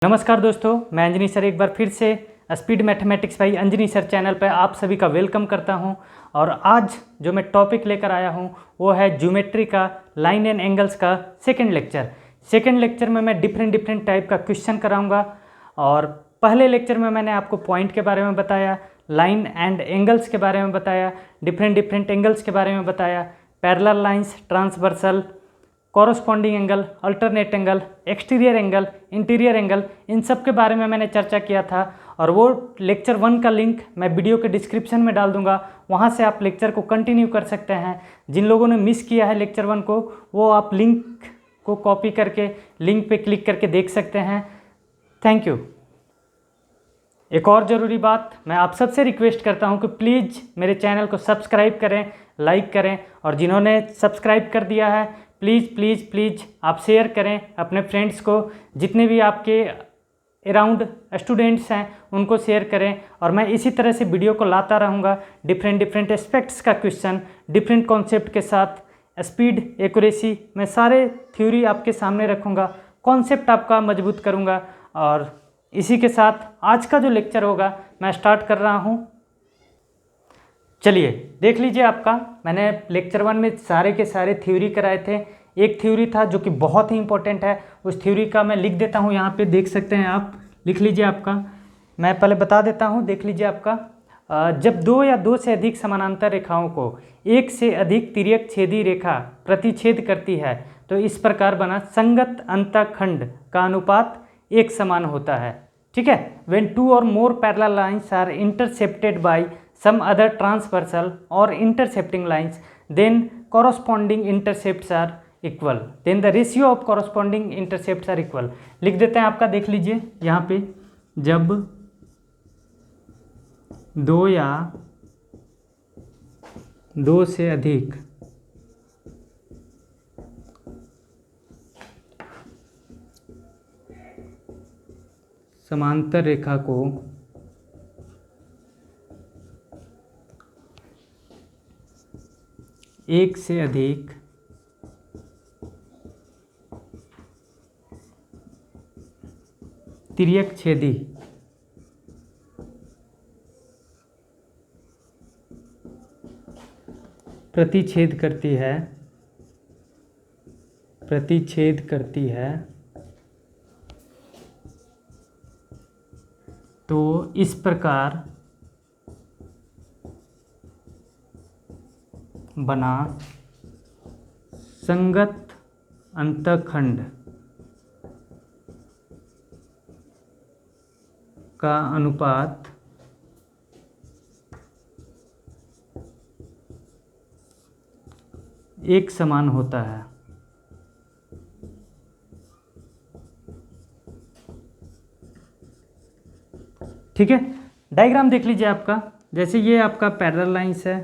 नमस्कार दोस्तों, मैं अंजनी सर एक बार फिर से speed mathematics by Anjani sir channel पर आप सभी का वेलकम करता हूं। और आज जो मैं टॉपिक लेकर आया हूं वो है ज्योमेट्री का लाइन एंड एंगल्स का सेकंड लेक्चर में मैं डिफरेंट टाइप का क्वेश्चन कराऊंगा। और पहले लेक्चर में मैंने आपको पॉइंट के बारे में बताया, लाइन एंड एंगल्स के बारे में बताया, डिफरेंट एंगल्स के बारे में बताया, parallel lines, transversal, corresponding angle, alternate angle, exterior angle, interior angle, इन सब के बारे में मैंने चर्चा किया था। और वो लेक्चर 1 का लिंक मैं वीडियो के डिस्क्रिप्शन में डाल दूंगा, वहाँ से आप लेक्चर को कंटिन्यू कर सकते हैं। जिन लोगों ने मिस किया है लेक्चर 1 को, वो आप लिंक को कॉपी करके लिंक पे क्लिक करके देख सकते हैं। Thank you. एक और ज़रूरी बात, मैं आप सबसे रिक्वेस्ट करता हूं कि प्लीज़ मेरे चैनल को सब्सक्राइब करें, लाइक करें, और जिन्होंने सब्सक्राइब कर दिया है प्लीज़ आप शेयर करें अपने फ्रेंड्स को। जितने भी आपके अराउंड स्टूडेंट्स हैं उनको शेयर करें। और मैं इसी तरह से वीडियो को लाता रहूँगा, डिफरेंट एस्पेक्ट्स का क्वेश्चन, डिफरेंट कॉन्सेप्ट के साथ, स्पीड, एक्यूरेसी, मैं सारे थ्योरी आपके सामने रखूँगा, कॉन्सेप्ट आपका मजबूत करूँगा। और इसी के साथ आज का जो लेक्चर होगा मैं स्टार्ट कर रहा हूँ। चलिए देख लीजिए, आपका मैंने लेक्चर 1 में सारे के सारे थ्योरी कराए थे। एक थ्योरी था जो कि बहुत ही इंपॉर्टेंट है, उस थ्योरी का मैं लिख देता हूँ, यहाँ पे देख सकते हैं आप, लिख लीजिए। आपका मैं पहले बता देता हूँ, देख लीजिए। आपका जब दो या दो से अधिक समानांतर रेखाओं को एक से अधिक तिर्यक छेदी रेखा प्रतिच्छेद करती है तो इस प्रकार बना संगत अंतःखंड का अनुपात एक समान होता है। ठीक है। व्हेन टू और more parallel lines are intercepted by some other transversal or intercepting lines, then corresponding intercepts are equal, then the ratio of corresponding intercepts are equal। लिख देते हैं आपका, देख लीजिए यहाँ पे, जब दो या दो से अधिक समांतर रेखा को एक से अधिक तिर्यक छेदी प्रतिच्छेद करती है तो इस प्रकार बना संगत अंतःखंड का अनुपात एक समान होता है। ठीक है। डायग्राम देख लीजिए आपका, जैसे ये आपका पैरेलल लाइंस है,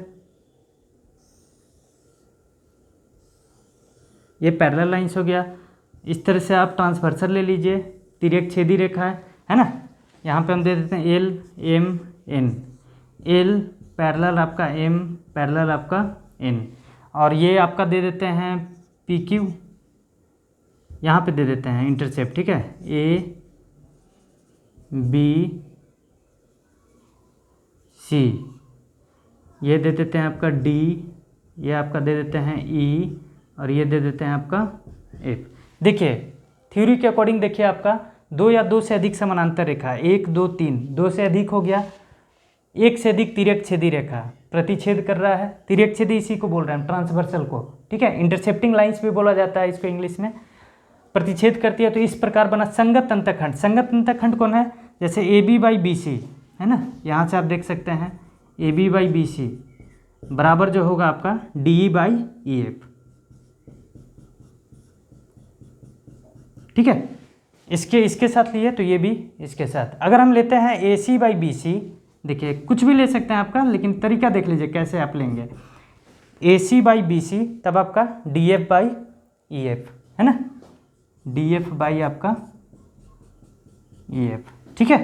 ये पैरेलल लाइंस हो गया। इस तरह से आप ट्रांसवर्सल ले लीजिए, तिर्यक छेदी रेखा है ना। यहाँ पे हम दे देते हैं L M N, L parallel आपका, एम पैरेलल आपका, एन, और ये आपका दे देते हैं पी क्यू, यहाँ पे दे देते हैं इंटरसेप्ट। ठीक है। ए बी सी, ये दे देते हैं आपका डी, ये आपका दे देते हैं ई, और ये दे देते हैं आपका एफ। देखिए थ्योरी के अकॉर्डिंग, देखिए आपका दो या दो से अधिक समानांतर रेखा, 1 2 3, दो से अधिक हो गया, एक से अधिक तिर्यक छेदी रेखा प्रतिच्छेद कर रहा है। तिर्यक छेदी इसी को बोल रहे हैं, ट्रांसवर्सल को। ठीक है। इंटरसेप्टिंग लाइंस भी बोला जाता है इसको इंग्लिश में। प्रतिच्छेद करती है तो इस प्रकार बना संगत अंतःखंड। संगत अंतःखंड कौन है? जैसे A B by B C है ना, यहाँ से आप देख सकते हैं A B by B C बराबर जो होगा आपका D E by E F. ठीक है। इसके साथ लिए तो ये भी इसके साथ। अगर हम लेते हैं ए सी बाई बी सी, देखिए कुछ भी ले सकते हैं आपका, लेकिन तरीका देख लीजिए कैसे आप लेंगे। ए सी बाई बी सी, तब आपका D F by E F है ना, डी एफ बाई आपका ई एफ। ठीक है।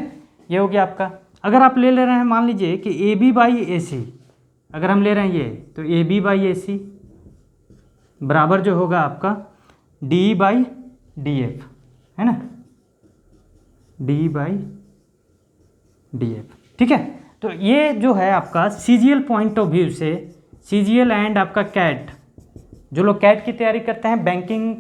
ये हो गया आपका। अगर आप ले रहे हैं, मान लीजिए कि ए बी बाई ए सी, अगर हम ले रहे हैं ये, तो ए बी बाई ए सी बराबर जो होगा आपका डी बाई डी एफ, है ना। d/df। ठीक है, तो ये जो है आपका सीजीएल पॉइंट ऑफ व्यू से, सीजीएल एंड आपका कैट, जो लोग कैट की तैयारी करते हैं, बैंकिंग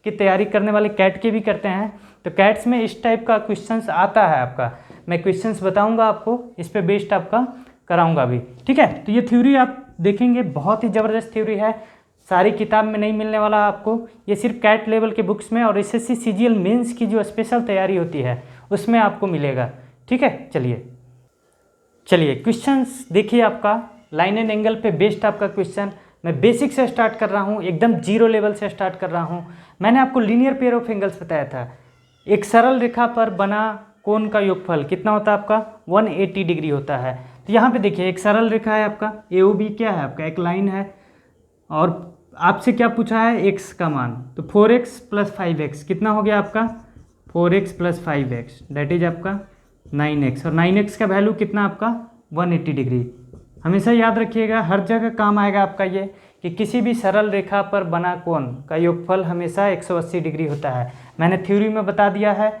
की तैयारी करने वाले कैट के भी करते हैं, तो कैट्स में इस टाइप का क्वेश्चंस आता है आपका। मैं क्वेश्चंस बताऊंगा आपको, इस पे बेस्ड आपका कराऊंगा भी। ठीक है, तो ये थ्योरी आप देखेंगे, बहुत ही ज़बरदस्त थ्योरी है, सारी किताब में नहीं मिलने वाला आपको, ये सिर्फ कैट लेवल के बुक्स में और एसएससी सीजीएल मेंस की जो स्पेशल तैयारी होती है उसमें आपको मिलेगा। ठीक है, चलिए क्वेश्चंस देखिए आपका लाइन एंड एंगल पे बेस्ड आपका क्वेश्चन। मैं बेसिक से स्टार्ट कर रहा हूँ, एकदम जीरो लेवल से स्टार्ट कर रहा हूँ। मैंने आपको लीनियर पेयर ऑफ एंगल्स बताया था। एक सरल रेखा पर बना कोण का योगफल कितना होता है आपका? 180 डिग्री होता है। तो यहाँ पे देखिए एक सरल रेखा है आपका, AOB क्या है आपका? एक लाइन है, और आपसे क्या पूछा है? x का मान। तो 4x + 5x कितना हो गया आपका? 4x + 5x दैट इज आपका 9x, और 9x का वैल्यू कितना आपका? 180 डिग्री। हमेशा याद रखिएगा, हर जगह काम आएगा आपका ये कि किसी भी सरल रेखा पर बना कोण का योगफल हमेशा 180 डिग्री होता है। मैंने थ्योरी में बता दिया है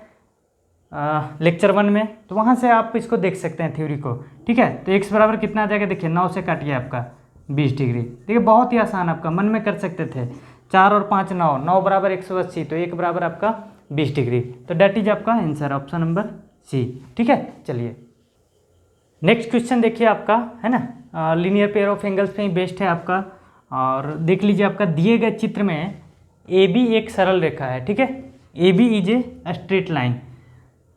लेक्चर 1 में, तो वहाँ से आप इसको देख सकते हैं थ्योरी को। ठीक है, तो x बराबर कितना आ जाएगा? देखिए 9 से काटिए आपका 20 डिग्री। देखिए बहुत ही आसान, आपका मन में कर सकते थे। 4 और 5 9, 9 बराबर 180, तो 1 बराबर आपका 20 डिग्री। तो डेट इज आपका आंसर, ऑप्शन नंबर सी। ठीक है, चलिए नेक्स्ट क्वेश्चन देखिए आपका, है ना, लीनियर पेयर ऑफ एंगल्स पे ही बेस्ड है आपका। और देख लीजिए आपका दिए गए चित्र में AB एक सरल रेखा है। ठीक है, AB is a straight line.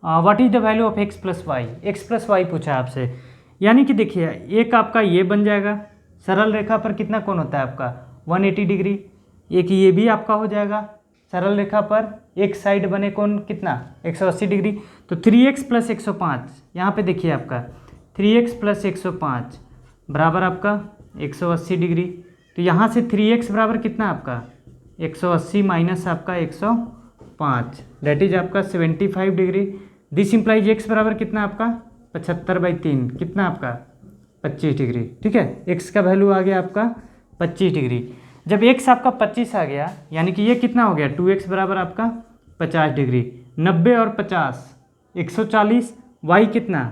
What is the value of x + y? x + y पूछा है आपसे, यानी कि देखिए एक आपका ये बन जाएगा, सरल रेखा पर कितना कोण होता है आपका? 180 डिग्री। एक ये भी आपका हो जाएगा, सरल रेखा पर एक साइड बने कोण कितना? 180 डिग्री। तो 3x + 105, यहाँ पे देखिए आपका 3x + 105 बराबर आपका 180 डिग्री। तो यहाँ से 3x बराबर कितना आपका? 180 माइनस आपका 105 दैट इज आपका 75 डिग्री। दिस इम्प्लाइज x बराबर कितना आपका? 75/3 कितना आपका? 25 डिग्री। ठीक है, x का वैल्यू आ गया आपका 25 डिग्री। जब x आपका 25 आ गया, यानी कि ये कितना हो गया? 2x बराबर आपका 50 डिग्री। 90 और 50 140, y कितना?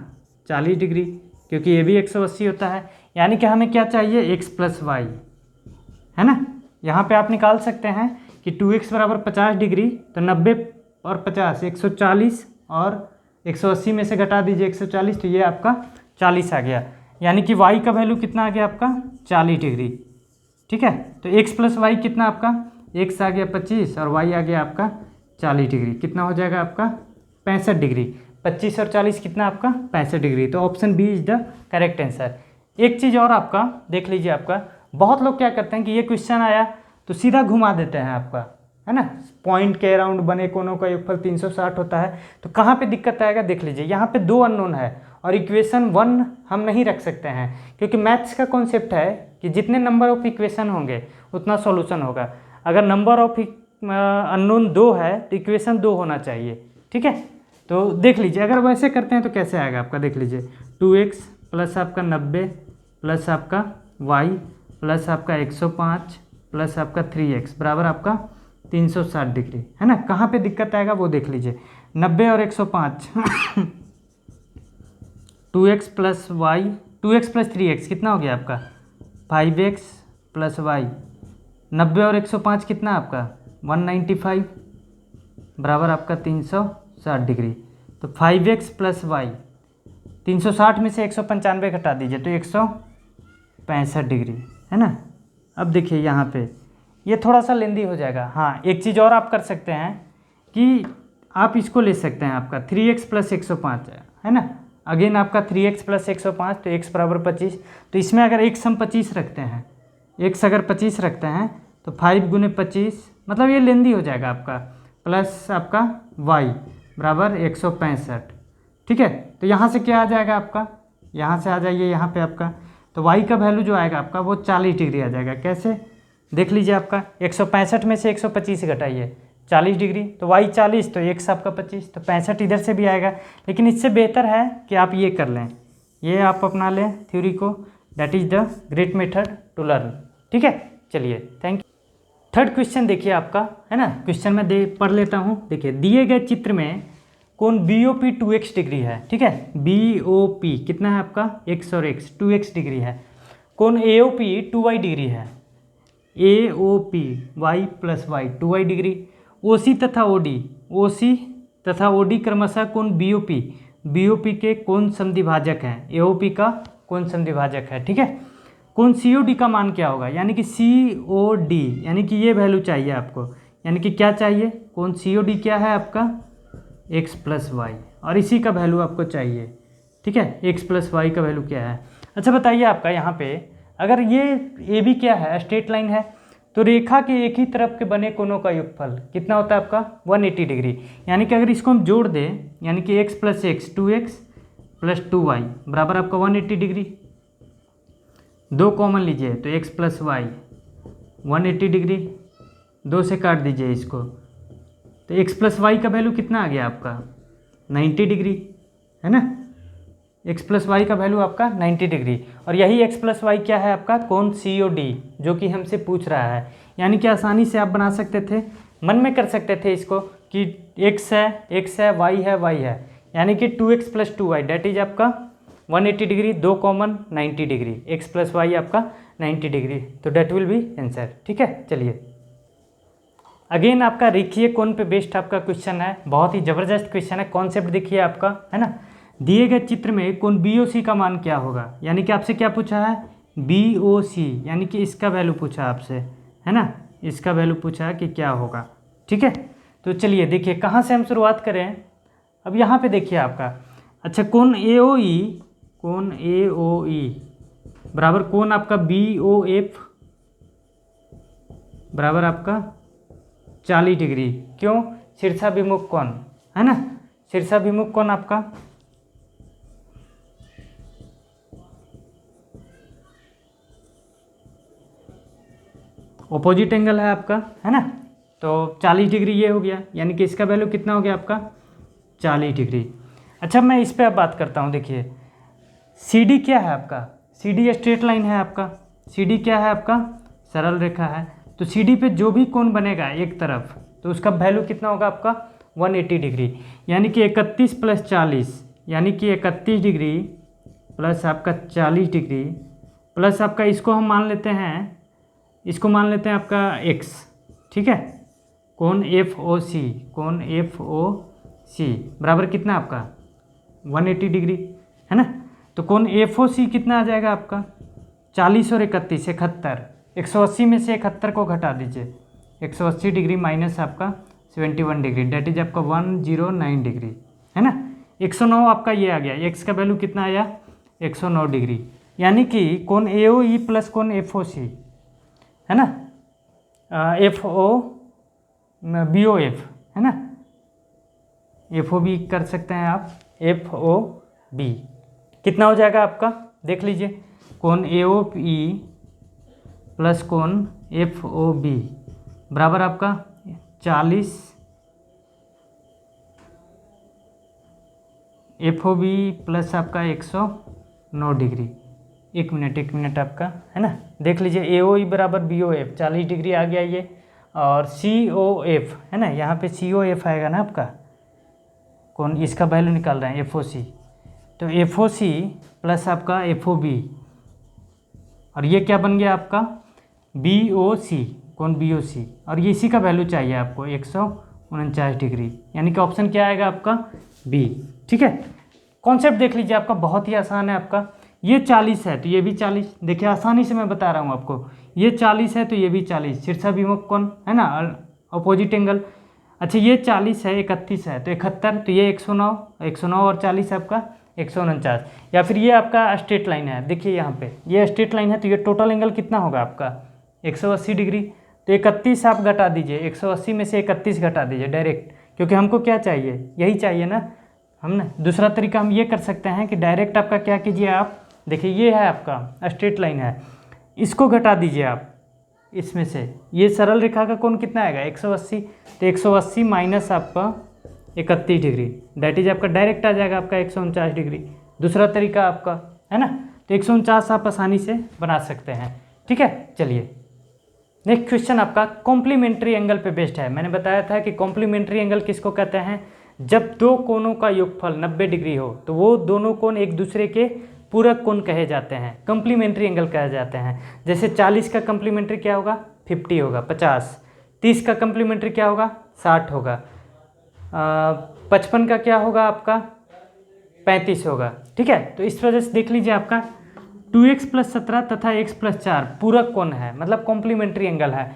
40 डिग्री, क्योंकि ये भी 180 होता है। यानी कि हमें क्या चाहिए? x + y, है ना। यहाँ पे आप निकाल सकते हैं कि 2x बराबर 50 डिग्री, तो 90 और 50 140, और 180 में से घटा दीजिए 140, तो ये आपका 40 आ गया। यानी कि y का वैल्यू कितना आ गया आपका? 40 डिग्री। ठीक है, तो x + y कितना आपका? x आ गया 25 और y आ गया आपका 40 डिग्री। कितना हो जाएगा आपका? 65 डिग्री। 25 और 40 कितना आपका? 65 डिग्री। तो option B is the correct answer. एक चीज़ और आपका देख लीजिए, आपका बहुत लोग क्या करते हैं कि ये क्वेश्चन आया तो सीधा घुमा देते हैं आपका, है ना। पॉइंट के अराउंड बने कोनों का योगफल 360 होता है। तो कहाँ पे दिक्कत आएगा? देख लीजिए, यहाँ पे 2 अननोन है और इक्वेशन 1 हम नहीं रख सकते हैं, क्योंकि मैथ्स का कॉन्सेप्ट है कि जितने नंबर ऑफ इक्वेशन होंगे उतना सॉल्यूशन होगा। अगर नंबर ऑफ अननोन 2 है तो इक्वेशन 2 होना चाहिए। ठीक है, तो देख लीजिए अगर वैसे करते हैं तो कैसे आएगा आपका? देख लीजिए 2x + आपका 90 + आपका y + आपका 105 + आपका 3x बराबर आपका 360 डिग्री, है ना। कहाँ पे दिक्कत आएगा वो देख लीजिए। 90 और 105 2x + y, 2x + 3x कितना हो गया आपका? 5x + y। 90 और 105 कितना आपका? 195 बराबर आपका 360 डिग्री। तो 5x + y, 360 में से 195 घटा दीजिए तो 165 डिग्री, है ना। अब देखिए यहाँ पे ये थोड़ा सा लेंदी हो जाएगा। हाँ, एक चीज़ और आप कर सकते हैं कि आप इसको ले सकते हैं, आपका 3x + 105 है ना। अगेन आपका 3x + 105, तो x बराबर 25। तो इसमें अगर x हम 25 रखते हैं, x अगर 25 रखते हैं तो 5 × 25, मतलब ये लेंदी हो जाएगा आपका, प्लस आपका y बराबर 165। ठीक है, तो यहाँ से क्या आ जाएगा आपका? यहाँ से आ जाइए यहाँ पे आपका, तो y का वैल्यू जो आएगा आपका वो 40 डिग्री आ जाएगा। कैसे? देख लीजिए आपका 165 में से 125 घटाइए 40 डिग्री, तो y 40 तो x आपका 25, तो 65 इधर से भी आएगा। लेकिन इससे बेहतर है कि आप ये कर लें, ये आप अपना लें थ्योरी को, that is the great method to learn. ठीक है, चलिए थैंक यू। थर्ड क्वेश्चन देखिए आपका, है ना। क्वेश्चन मैं पढ़ लेता हूँ। देखिए दिए गए चित्र में कोण BOP 2x डिग्री है, ठीक है। BOP कितना है आपका, x और x 2x डिग्री है। कोण AOP 2y डिग्री है, AOP y plus y 2y degree. OC तथा OD क्रमशः कोण BOP के कोण समद्विभाजक हैं, AOP का कोण समद्विभाजक है, ठीक है। कोण COD का मान क्या होगा, यानी कि COD यानी कि ये वैल्यू चाहिए आपको, यानी कि क्या चाहिए, कोण COD क्या है आपका x प्लस वाई, और इसी का वैल्यू आपको चाहिए, ठीक है। x प्लस वाई का वैल्यू क्या है। अच्छा बताइए आपका यहाँ पे अगर ये AB क्या है, स्ट्रेट लाइन है, तो रेखा के एक ही तरफ के बने कोणों का योगफल कितना होता है आपका 180 डिग्री। यानी कि अगर इसको हम जोड़ दें, यानी कि x plus x 2x plus 2y बराबर आपका 180 डिग्री। दो कॉमन लीजिए तो x प्लस वाई 180 डिग्री, दो से काट दीजिए इसको, तो x प्लस वाई का वैल्यू कितना आ गया आपका 90 डिग्री, है ना। x प्लस वाई का वैल्यू आपका 90 डिग्री, और यही x प्लस वाई क्या है आपका कोण COD जो कि हमसे पूछ रहा है। यानी कि आसानी से आप बना सकते थे, मन में कर सकते थे इसको कि x है y है, यानी कि 2x plus 2y date is आपका 180 डिग्री, दो common 90 degree, x plus y आपका 90 डिग्री, तो डेट विल बी आंसर, ठीक है। चलिए अगेन आपका रेखीय कोण पे बेस्ड आपका क्वेश्चन है, बहुत ही ज़बरदस्त क्वेश्चन है, कॉन्सेप्ट देखिए आपका, है ना। दिए गए चित्र में कोण BOC का मान क्या होगा, यानी कि आपसे क्या पूछा है BOC, यानी कि इसका वैल्यू पूछा आपसे, है ना, इसका वैल्यू पूछा कि क्या होगा, ठीक है। तो चलिए देखिए कहाँ से हम शुरुआत करें। अब यहाँ पे देखिए आपका, अच्छा कोण AOE बराबर कोण आपका BOF बराबर आपका 40 डिग्री, क्यों, शीर्षाभिमुख कोण, है ना, शीर्षाभिमुख कोण आपका ऑपोजिट एंगल है आपका, है ना, तो 40 डिग्री ये हो गया, यानी कि इसका वैल्यू कितना हो गया आपका 40 डिग्री। अच्छा मैं इस पे अब बात करता हूँ, देखिए CD क्या है आपका, CD स्ट्रेट लाइन है आपका, CD क्या है आपका सरल रेखा है, तो CD पे जो भी कोण बनेगा एक तरफ तो उसका वैल्यू कितना होगा आपका 180 डिग्री, यानी कि 31 प्लस 40 यानी कि 31 डिग्री प्लस आपका 40 डिग्री प्लस आपका इसको हम मान लेते हैं, इसको मान लेते हैं आपका x, ठीक है। कोण FOC बराबर कितना आपका 180 डिग्री, है ना। तो कोण FOC कितना आ जाएगा आपका 40 और 31 71, 180 में से 71 को घटा दीजिए, 180 डिग्री माइनस आपका 71 डिग्री डेट इज आपका 109 डिग्री, है ना। 109 आपका ये आ गया, x का वैल्यू कितना आया 109 डिग्री, यानी कि कोण AOE प्लस कोण FOC, है ना, BOF, है ना, FOB कर सकते हैं आप, FOB कितना हो जाएगा आपका देख लीजिए, कोण AOE प्लस कोण FOB बराबर आपका 40, FOB प्लस आपका 109 डिग्री। एक मिनट आपका, है ना, देख लीजिए AOE बराबर BOF 40 डिग्री आ गया ये, और COF, है ना, यहाँ पे COF आएगा ना आपका, कौन इसका वैल्यू निकाल रहे हैं FOC, तो FOC प्लस आपका FOB, और ये क्या बन गया आपका BOC, कौन BOC, और ये इसी का वैल्यू चाहिए आपको 149 डिग्री, यानी कि ऑप्शन क्या आएगा आपका B, ठीक है। कॉन्सेप्ट देख लीजिए आपका बहुत ही आसान है आपका, ये 40 है तो ये भी 40, देखिए आसानी से मैं बता रहा हूँ आपको, ये 40 है तो ये भी 40, शीर्षाभिमुख कोण, है ना, अपोजिट एंगल। अच्छा ये 40 है 31 है तो 71, तो ये 109 और 40 आपका 149, या फिर ये आपका स्ट्रेट लाइन है, देखिए यहाँ पे ये स्ट्रेट लाइन है तो ये टोटल एंगल कितना होगा आपका 180 डिग्री, तो 31 आप घटा दीजिए, 180 में से 31 घटा दीजिए डायरेक्ट, क्योंकि हमको क्या चाहिए यही चाहिए ना, हम ना दूसरा तरीका हम ये कर सकते हैं कि डायरेक्ट आपका क्या कीजिए आप, देखिए ये है आपका स्ट्रेट लाइन है, इसको घटा दीजिए आप इसमें से, ये सरल रेखा का कोण कितना आएगा 180, तो 180 माइनस आपका 31 डिग्री डेट इज आपका डायरेक्ट आ जाएगा आपका 149 डिग्री। दूसरा तरीका आपका, है ना, तो 149 आप आसानी से बना सकते हैं, ठीक है। चलिए नेक्स्ट क्वेश्चन आपका कॉम्प्लीमेंट्री एंगल पे बेस्ड है। मैंने बताया था कि कॉम्प्लीमेंट्री एंगल किसको कहते हैं, जब दो कोणों का योगफल 90 डिग्री हो तो वो दोनों कोण एक दूसरे के पूरक कोण कहे जाते हैं, कम्प्लीमेंट्री एंगल कहे जाते हैं। जैसे 40 का कम्प्लीमेंट्री क्या होगा, 50 होगा, 50। 30 का कम्प्लीमेंट्री क्या होगा, 60 होगा। 55 का क्या होगा आपका, 35 होगा। ठीक है, तो इस वजह से देख लीजिए आपका 2x + 17 तथा x + 4 पूरक कोण है, मतलब कॉम्प्लीमेंट्री एंगल है,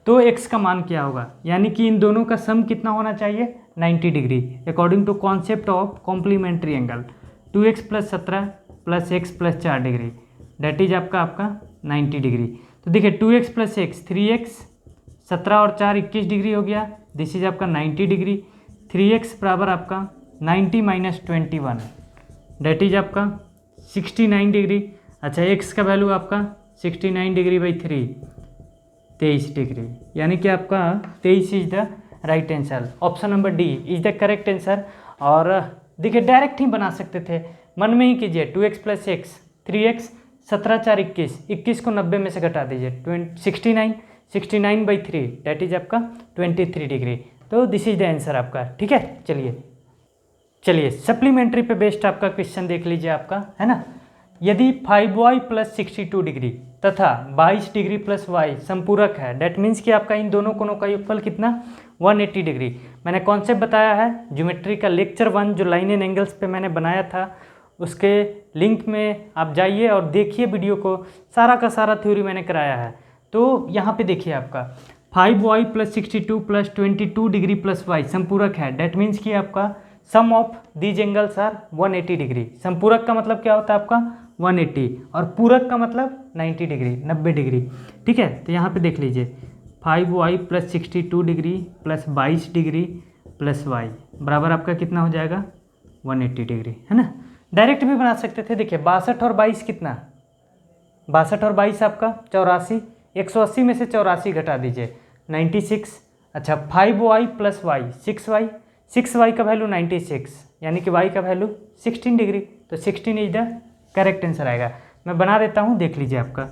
तो x का मान क्या होगा, यानी कि इन दोनों का सम कितना होना चाहिए, 90 degree, according to concept of complementary angle. 2x + 17 + x + 4 degree, that is आपका 90 डिग्री। तो देखिए 2x + x 3x, 17 और 4 21 डिग्री हो गया, दिस इज आपका 90 डिग्री। 3x बराबर आपका 90 - 21, डेट इज आपका 69 डिग्री। अच्छा, x का वैल्यू आपका 69 डिग्री बाई 3, 23 डिग्री, यानी कि आपका 23 is the right answer. Option number D is the correct answer. और देखिए डायरेक्ट ही बना सकते थे, मन में ही कीजिए। 2x + x 3x, 17 4 21, 21 को 90 में से घटा दीजिए, 69, 69 बाई 3, डेट इज आपका 23 डिग्री। तो दिस इज द आंसर आपका। ठीक है, चलिए सप्लीमेंट्री पे बेस्ड आपका क्वेश्चन देख लीजिए आपका, है ना। यदि 5y + 62 डिग्री तथा 22 डिग्री + y संपूरक है, डेट मीन्स कि आपका इन दोनों कोणों का योगफल कितना, 180 डिग्री। मैंने कॉन्सेप्ट बताया है ज्योमेट्री का, लेक्चर 1 जो लाइन एंड एंगल्स पे मैंने बनाया था, उसके लिंक में आप जाइए और देखिए वीडियो को, सारा का सारा थ्योरी मैंने कराया है। तो यहाँ पे देखिए आपका 5y + 62 + 22 डिग्री + y संपूरक है, डेट मीन्स कि आपका sum of these angles are 180 degree. संपूरक का मतलब क्या होता है आपका 180, और पूरक का मतलब 90 डिग्री, 90 डिग्री। ठीक है, तो यहाँ पे देख लीजिए 5y + 62 डिग्री + 22 डिग्री + y बराबर आपका कितना हो जाएगा, 180 डिग्री, है ना। डायरेक्ट भी बना सकते थे। देखिए 62 और 22 कितना, 62 और 22 आपका 84, 180 में से 84 घटा दीजिए, 96। अच्छा 5y + y 6y, 6y का वैल्यू 96, यानी कि y का वैल्यू 16 डिग्री, तो 16 इज द करेक्ट आंसर आएगा। मैं बना देता हूँ, देख लीजिए आपका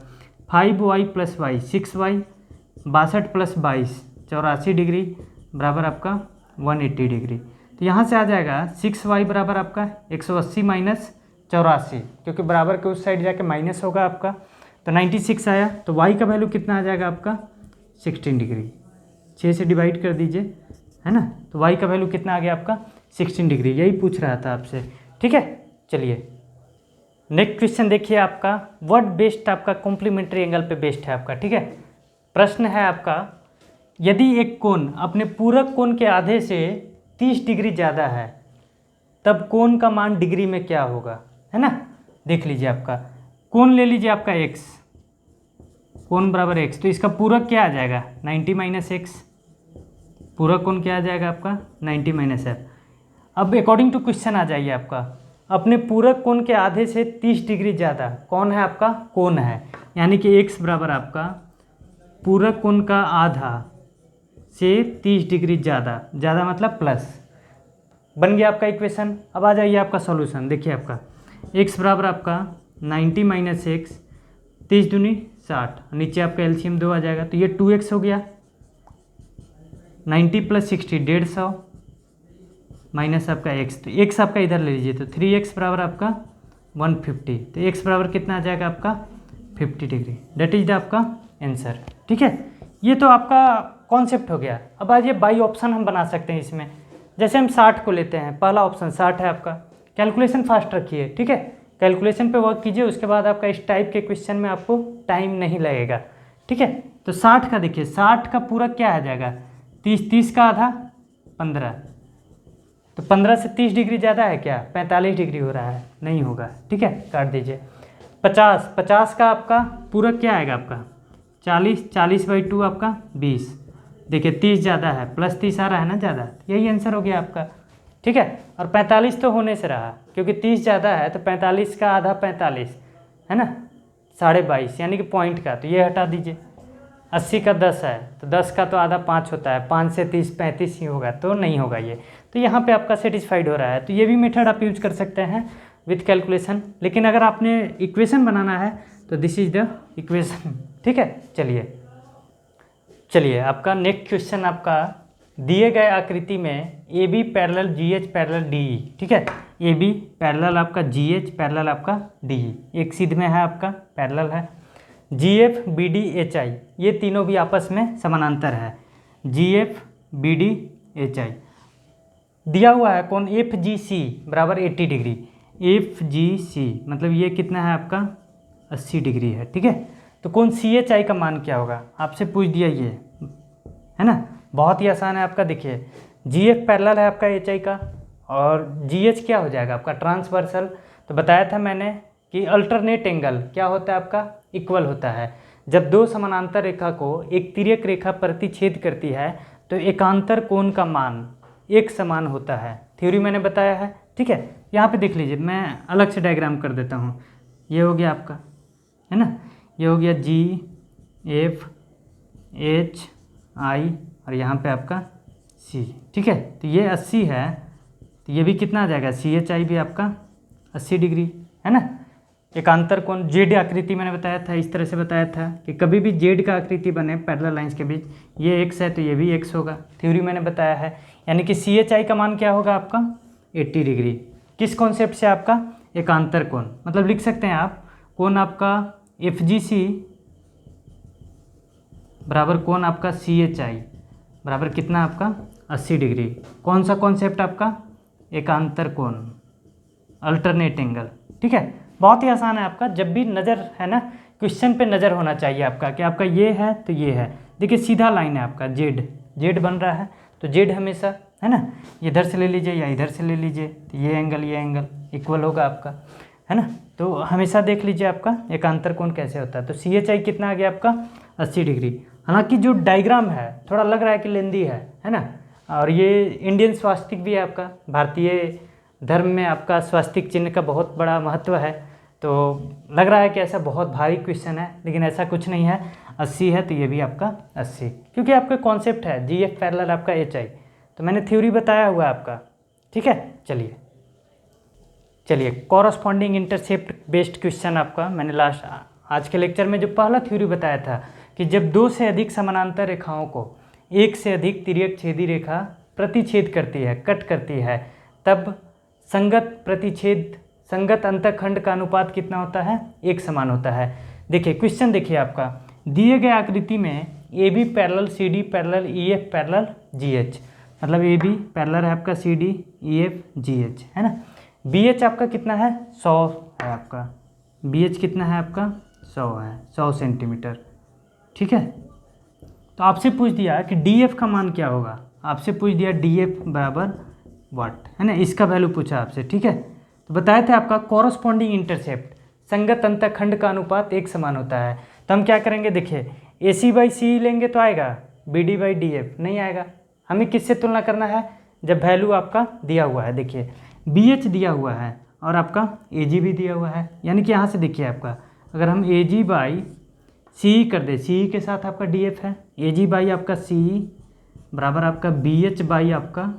5y + y 6y, 62 + 22 84 डिग्री बराबर आपका 180 डिग्री। तो यहाँ से आ जाएगा 6y बराबर आपका 180 - 84, क्योंकि बराबर के उस साइड जाके माइनस होगा आपका, तो 96 आया। तो y का वैल्यू कितना आ जाएगा आपका 16 डिग्री, 6 से डिवाइड कर दीजिए, है ना। तो y का वैल्यू कितना आ गया आपका 16 डिग्री, यही पूछ रहा था आपसे। ठीक है, चलिए नेक्स्ट क्वेश्चन देखिए आपका, व्हाट बेस्ड आपका कॉम्प्लीमेंट्री एंगल पे बेस्ड है आपका। ठीक है, प्रश्न है आपका, यदि एक कोण अपने पूरक कोण के आधे से 30 डिग्री ज़्यादा है, तब कोण का मान डिग्री में क्या होगा, है ना। देख लीजिए आपका कोण ले लीजिए आपका x, कोण बराबर x, तो इसका पूरक क्या आ जाएगा 90 - x, पूरक कोण क्या आ जाएगा आपका 90 - f। अब अकॉर्डिंग टू क्वेश्चन आ जाइए आपका, अपने पूरक कोण के आधे से 30 डिग्री ज़्यादा कौन है आपका, कोण है, यानी कि x बराबर आपका पूरक कोण का आधा से 30 डिग्री ज़्यादा, ज़्यादा मतलब प्लस, बन गया आपका इक्वेशन। अब आ जाइए आपका सॉल्यूशन, देखिए आपका x बराबर आपका 90 - x, 30 दूनी 60, नीचे आपका एलसीएम 2 आ जाएगा, तो ये 2x हो गया, 90 + 60 150 माइनस आपका x, तो x आपका इधर ले लीजिए, तो 3x बराबर आपका 150, तो x बराबर कितना आ जाएगा आपका 50 डिग्री, डेट इज द आपका आंसर। ठीक है, ये तो आपका कॉन्सेप्ट हो गया। अब आइए बाई ऑप्शन हम बना सकते हैं इसमें, जैसे हम 60 को लेते हैं, पहला ऑप्शन 60 है आपका, कैलकुलेशन फास्ट रखिए। ठीक है, कैलकुलेशन पे वर्क कीजिए, उसके बाद आपका इस टाइप के क्वेश्चन में आपको टाइम नहीं लगेगा। ठीक है, तो 60 का देखिए, 60 का पूरक क्या आ जाएगा 30, 30 का आधा 15, तो 15 से 30 डिग्री ज़्यादा है क्या, 45 डिग्री हो रहा है, नहीं होगा। ठीक है, काट दीजिए। 50, 50 का आपका पूरक क्या आएगा आपका 40, 40/2 आपका 20, देखिए 30 ज़्यादा है, +30 आ रहा है ना ज़्यादा, यही आंसर हो गया आपका। ठीक है, और 45 तो होने से रहा, क्योंकि 30 ज़्यादा है, तो 45 का आधा 45 है ना, 22.5 यानी कि पॉइंट का, तो ये हटा दीजिए। 80 का 10 है, तो 10 का तो आधा 5 होता है, 5 से 30 35 ही होगा, तो नहीं होगा ये। तो यहाँ पे आपका सेटिस्फाइड हो रहा है, तो ये भी मेथड आप यूज कर सकते हैं विथ कैलकुलेशन, लेकिन अगर आपने इक्वेशन बनाना है तो दिस इज द इक्वेशन। ठीक है, चलिए आपका नेक्स्ट क्वेश्चन आपका दिए गए आकृति में A B parallel G H parallel D E, ठीक है, ए बी पैरेलल आपका जी एच पैरेलल आपका डी ई, एक सीध में है आपका पैरेलल है। G F B D H I, ये तीनों भी आपस में समानांतर है। G F B D H I दिया हुआ है कौन, एफ जी सी बराबर 80 डिग्री, एफ जी सी मतलब ये कितना है आपका 80 डिग्री है, ठीक है। तो कौन सी एच आई का मान क्या होगा, आपसे पूछ दिया ये, है ना, बहुत ही आसान है आपका। देखिए जी एफ पैरेलल है आपका एच आई का, और जी एच क्या हो जाएगा आपका ट्रांसवर्सल। तो बताया था मैंने कि अल्टरनेट एंगल क्या होता है आपका, इक्वल होता है। जब दो समानांतर रेखा को एक तिर्यक रेखा प्रतिच्छेद करती है तो एकांतर कोण का मान एक समान होता है, थ्योरी मैंने बताया है, ठीक है। यहाँ पे देख लीजिए, मैं अलग से डायग्राम कर देता हूँ। ये हो गया आपका, है ना, ये हो गया जी एफ एच आई और यहाँ पे आपका सी, ठीक है। तो ये 80 है, तो ये भी कितना आ जाएगा, सी एच आई भी आपका 80 डिग्री, है ना। एकांतर कोण जेड आकृति मैंने बताया था, इस तरह से बताया था कि कभी भी जेड का आकृति बने पैरेलल लाइंस के बीच, ये एक्स है तो ये भी एक्स होगा, थ्योरी मैंने बताया है। यानी कि सी एच आई का मान क्या होगा आपका 80 डिग्री। किस कॉन्सेप्ट से, आपका एकांतर कोण, मतलब लिख सकते हैं आप कोण आपका एफ जी सी बराबर कोण आपका सी एच आई बराबर कितना आपका 80 डिग्री। कौन सा कॉन्सेप्ट आपका, एकांतर कोण, अल्टरनेट एंगल, ठीक है। बहुत ही आसान है आपका, जब भी नज़र है ना, क्वेश्चन पे नज़र होना चाहिए आपका कि आपका ये है तो ये है। देखिए सीधा लाइन है आपका, जेड जेड बन रहा है तो जेड हमेशा, है ना, इधर से ले लीजिए या इधर से ले लीजिए, तो ये एंगल इक्वल होगा आपका, है ना। तो हमेशा देख लीजिए आपका एकांतर कोण कैसे होता है। तो सी एच आई कितना आ गया आपका 80 डिग्री। हालांकि जो डायग्राम है थोड़ा लग रहा है कि लेंदी है ना, और ये इंडियन स्वास्तिक भी है आपका, भारतीय धर्म में आपका स्वास्तिक चिन्ह का बहुत बड़ा महत्व है। तो लग रहा है कि ऐसा बहुत भारी क्वेश्चन है, लेकिन ऐसा कुछ नहीं है। 80 है तो ये भी आपका 80, क्योंकि आपका कॉन्सेप्ट है जी एफ पैरेलल आपका एच आई, तो मैंने थ्योरी बताया हुआ है आपका, ठीक है। चलिए कॉरस्पॉन्डिंग इंटरसेप्ट बेस्ड क्वेश्चन आपका मैंने लास्ट आज के लेक्चर में जो पहला थ्योरी बताया था कि जब दो से अधिक समानांतर रेखाओं को एक से अधिक तिर्यक छेदी रेखा प्रतिच्छेद करती है, कट करती है, तब संगत अंतःखंड का अनुपात कितना होता है, एक समान होता है। देखिए क्वेश्चन देखिए आपका, दिए गए आकृति में A B parallel C D parallel E F parallel G H, मतलब ए बी पैरेलल है आपका C D E F G H, है ना। बी एच आपका कितना है 100 है आपका, बी एच कितना है आपका 100 है, 100 सेंटीमीटर, ठीक है। तो आपसे पूछ दिया कि डी एफ का मान क्या होगा, आपसे पूछ दिया डी एफ बराबर वाट, है ना, इसका वैल्यू पूछा आपसे, ठीक है। तो बताए थे आपका कॉरस्पॉन्डिंग इंटरसेप्ट संगत अंतःखंड का अनुपात एक समान होता है। तो हम क्या करेंगे, देखिए ए सी बाई सी लेंगे तो आएगा, B D by D F नहीं आएगा। हमें किससे तुलना करना है, जब वैल्यू आपका दिया हुआ है। देखिए बी एच दिया हुआ है और आपका ए जी भी दिया हुआ है, यानी कि यहाँ से देखिए आपका अगर हम ए जी बाई सी कर दे, सी के साथ आपका डी एफ है, ए जी बाई आपका सी बराबर आपका बी एच बाई आपका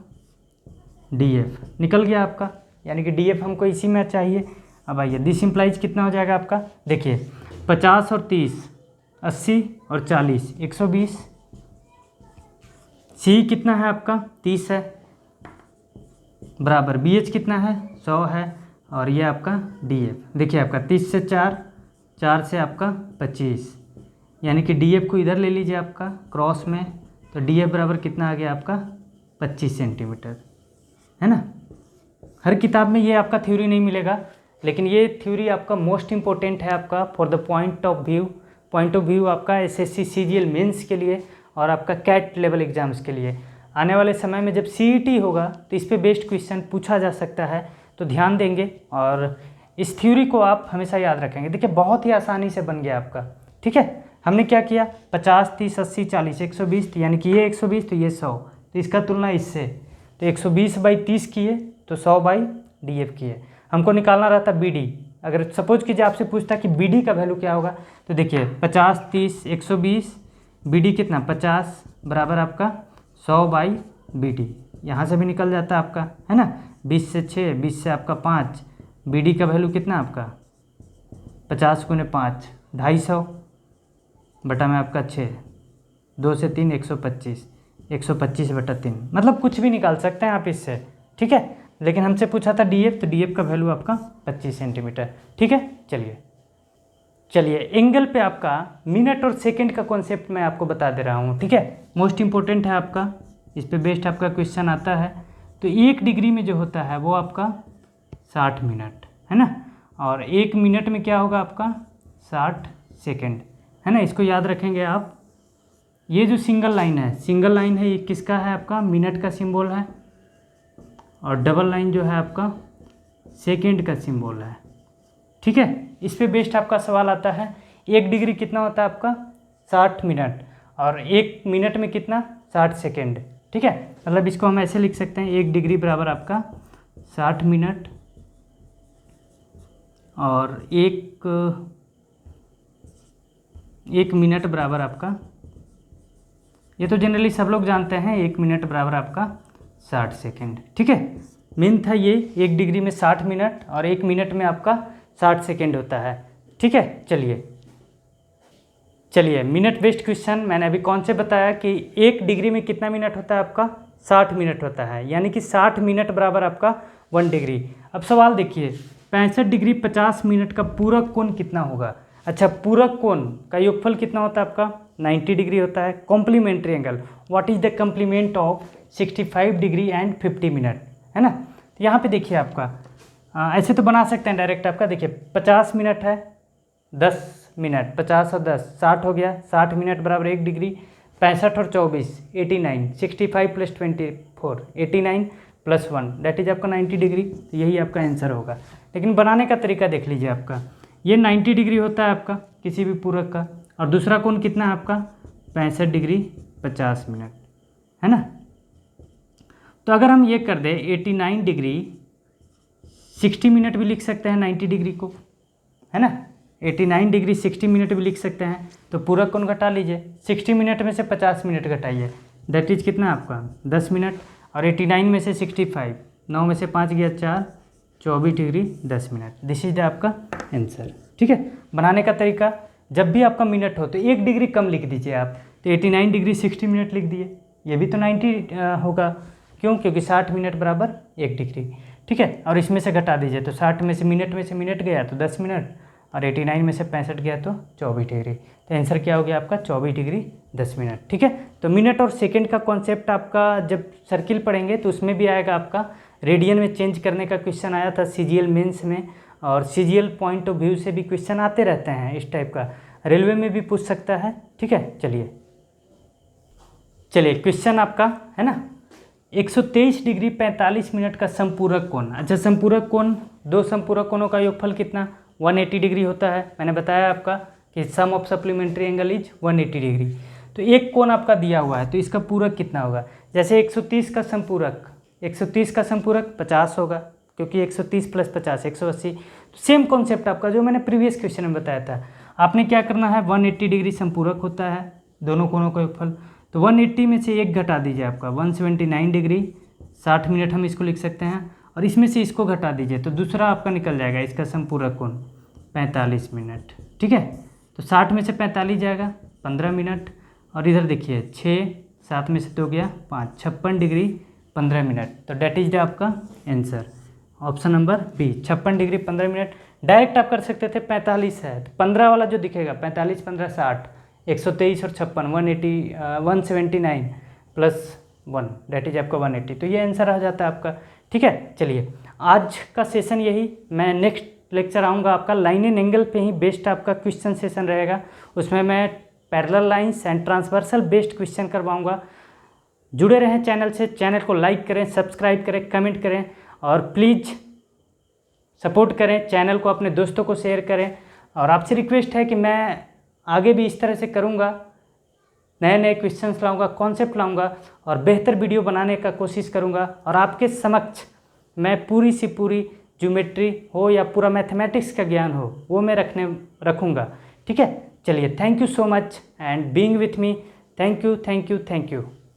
डी एफ निकल गया आपका, यानी कि डी एफ हमको इसी में चाहिए। अब आइए दिस इम्प्लाइज कितना हो जाएगा आपका, देखिए 50 और 30 80 और 40 120, सी कितना है आपका 30 है बराबर बी एच कितना है 100 है, और ये आपका डी एफ देखिए आपका 30 से 4 से आपका 25, यानी कि डी एफ को इधर ले लीजिए आपका क्रॉस में, तो डी एफ बराबर कितना आ गया आपका 25 सेंटीमीटर, है ना। हर किताब में ये आपका थ्योरी नहीं मिलेगा, लेकिन ये थ्योरी आपका मोस्ट इम्पोर्टेंट है आपका for the point of view आपका एसएससी सीजीएल मेंस के लिए और आपका कैट लेवल एग्जाम्स के लिए। आने वाले समय में जब सीईटी होगा तो इस पे बेस्ड क्वेश्चन पूछा जा सकता है, तो ध्यान देंगे और इस थ्योरी को आप हमेशा याद रखेंगे। देखिए बहुत ही आसानी से बन गया आपका, ठीक है। हमने क्या किया 50 30 80 40 120, यानी कि ये 120 तो ये 100, तो इसका तुलना इससे, तो 120 बाई 30 किए तो 100 बाई डी एफ किए। हमको निकालना रहता बी डी, अगर सपोज कीजिए आपसे पूछता कि बी डी का वैल्यू क्या होगा, तो देखिए 50 30 120 बी डी कितना 50 बराबर आपका 100 बाई बी डी, यहाँ से भी निकल जाता है आपका, है ना। 20 से 6 20 से आपका 5, बी डी का वैल्यू कितना आपका 50 गुने 5 250 बटा में आपका 6, 2 से 3 125, 125/3, मतलब कुछ भी निकाल सकते हैं आप इससे, ठीक है। लेकिन हमसे पूछा था डीएफ, तो डीएफ का वैल्यू आपका 25 सेंटीमीटर, ठीक है। चलिए एंगल पे आपका मिनट और सेकंड का कॉन्सेप्ट मैं आपको बता दे रहा हूँ, ठीक है। मोस्ट इंपॉर्टेंट है आपका, इस पे बेस्ड आपका क्वेश्चन आता है। तो 1 डिग्री में जो होता है वो आपका 60 मिनट है ना, और 1 मिनट में क्या होगा आपका 60 सेकेंड है ना। इसको याद रखेंगे आप। ये जो सिंगल लाइन है ये किसका है, आपका मिनट का सिंबल है, और डबल लाइन जो है आपका सेकेंड का सिंबल है, ठीक है। इस पे बेस्ड आपका सवाल आता है 1 डिग्री कितना होता है आपका 60 मिनट, और 1 मिनट में कितना 60 सेकेंड, ठीक है। मतलब इसको हम ऐसे लिख सकते हैं 1 डिग्री बराबर आपका 60 मिनट, और 1 मिनट बराबर आपका, ये तो जनरली सब लोग जानते हैं, 1 मिनट बराबर आपका 60 सेकेंड, ठीक है। मेन था ये 1 डिग्री में 60 मिनट और 1 मिनट में आपका 60 सेकेंड होता है, ठीक है। चलिए मिनट बेस्ड क्वेश्चन मैंने अभी कौन से बताया कि 1 डिग्री में कितना मिनट होता है आपका 60 मिनट होता है, यानी कि 60 मिनट बराबर आपका 1 डिग्री। अब सवाल देखिए 65 डिग्री 50 मिनट का पूरक कोण कितना होगा। अच्छा, पूरक कोण का योगफल कितना होता है आपका 90 डिग्री होता है। Complementary angle, what is the complement of 65 degree and 50 minute, है ना। तो यहाँ पे देखिए आपका ऐसे तो बना सकते हैं डायरेक्ट। आपका देखिए 50 मिनट है, 10 मिनट, 50 और 10 60 हो गया, 60 मिनट बराबर 1 डिग्री। 65 और 24 89, 65 + 24 89 + 1 दैट इज आपका 90 डिग्री। तो यही आपका आंसर होगा। लेकिन बनाने का तरीका देख लीजिए आपका, ये 90 डिग्री होता है आपका किसी भी पूरक का, और दूसरा कोण कितना है आपका 65 डिग्री 50 मिनट, है ना। तो अगर हम ये कर दें 89 डिग्री 60 मिनट भी लिख सकते हैं 90 डिग्री को, है ना। 89 डिग्री 60 मिनट भी लिख सकते हैं। तो पूरक कोण घटा लीजिए, 60 मिनट में से 50 मिनट घटाइए, दैट इज कितना आपका 10 मिनट, और 89 में से 65, 9 में से 5 गया 4, 24 डिग्री 10 मिनट। दिस इज आपका आंसर, ठीक है। बनाने का तरीका, जब भी आपका मिनट हो तो 1 डिग्री कम लिख दीजिए आप। तो 89 डिग्री 60 मिनट लिख दिए, ये भी तो 90 होगा, क्यों, क्योंकि 60 मिनट बराबर 1 डिग्री, ठीक है। और इसमें से घटा दीजिए, तो 60 में से मिनट गया तो 10 मिनट, और 89 में से 65 गया तो 24 डिग्री। तो आंसर क्या हो गया आपका 24 डिग्री 10 मिनट, ठीक है। तो मिनट और सेकंड का कॉन्सेप्ट आपका जब सर्किल पढ़ेंगे तो उसमें भी आएगा आपका। रेडियन में चेंज करने का क्वेश्चन आया था CGL मेंस में, और CGL पॉइंट ऑफ व्यू से भी क्वेश्चन आते रहते हैं इस टाइप का, रेलवे में भी पूछ सकता है, ठीक है। चलिए क्वेश्चन आपका है ना 123 डिग्री 45 मिनट का संपूरक कोण। अच्छा, संपूरक कोण, दो संपूरक कोणों का योगफल कितना 180 डिग्री होता है। मैंने बताया आपका कि sum of supplementary angle is 180 degree. तो एक कोण आपका दिया हुआ है, तो इसका पूरक कितना होगा। जैसे 130 का संपूरक 50 होगा, क्योंकि 130 + 50 180। तो सेम कॉन्सेप्ट आपका जो मैंने प्रीवियस क्वेश्चन में बताया था। आपने क्या करना है, 180 डिग्री संपूरक होता है दोनों कोणों का योगफल, तो 180 में से एक घटा दीजिए आपका 179 डिग्री 60 मिनट हम इसको लिख सकते हैं, और इसमें से इसको घटा दीजिए तो दूसरा आपका निकल जाएगा इसका संपूरक कोण 45 मिनट, ठीक है। तो 60 में से 45 जाएगा 15 मिनट, और इधर देखिए 6 7 में से 2 गया 5 56 डिग्री 15 मिनट। तो डेट इज आपका answer option number B 56 degree 15 minute. Direct आप कर सकते थे 45 है तो 15 वाला जो दिखेगा 45 15 60 123 और 56 179 + 1 डेट इज आपका 180। तो ये आंसर आ जाता है आपका, ठीक है। चलिए आज का सेशन यही, मैं नेक्स्ट लेक्चर आऊँगा आपका लाइन एंड एंगल पे ही बेस्ड आपका क्वेश्चन सेशन रहेगा। उसमें मैं parallel lines and transversal based question करवाऊँगा। जुड़े रहें चैनल से, चैनल को लाइक करें, सब्सक्राइब करें, कमेंट करें, और प्लीज़ सपोर्ट करें, चैनल को अपने दोस्तों को शेयर करें। और आपसे रिक्वेस्ट है कि मैं आगे भी इस तरह से करूँगा, नए नए क्वेश्चंस लाऊंगा, कॉन्सेप्ट लाऊंगा, और बेहतर वीडियो बनाने का कोशिश करूँगा। और आपके समक्ष मैं पूरी सी पूरी ज्योमेट्री हो या पूरा मैथमेटिक्स का ज्ञान हो वो मैं रखूँगा, ठीक है। चलिए, thank you so much and being with me. Thank you.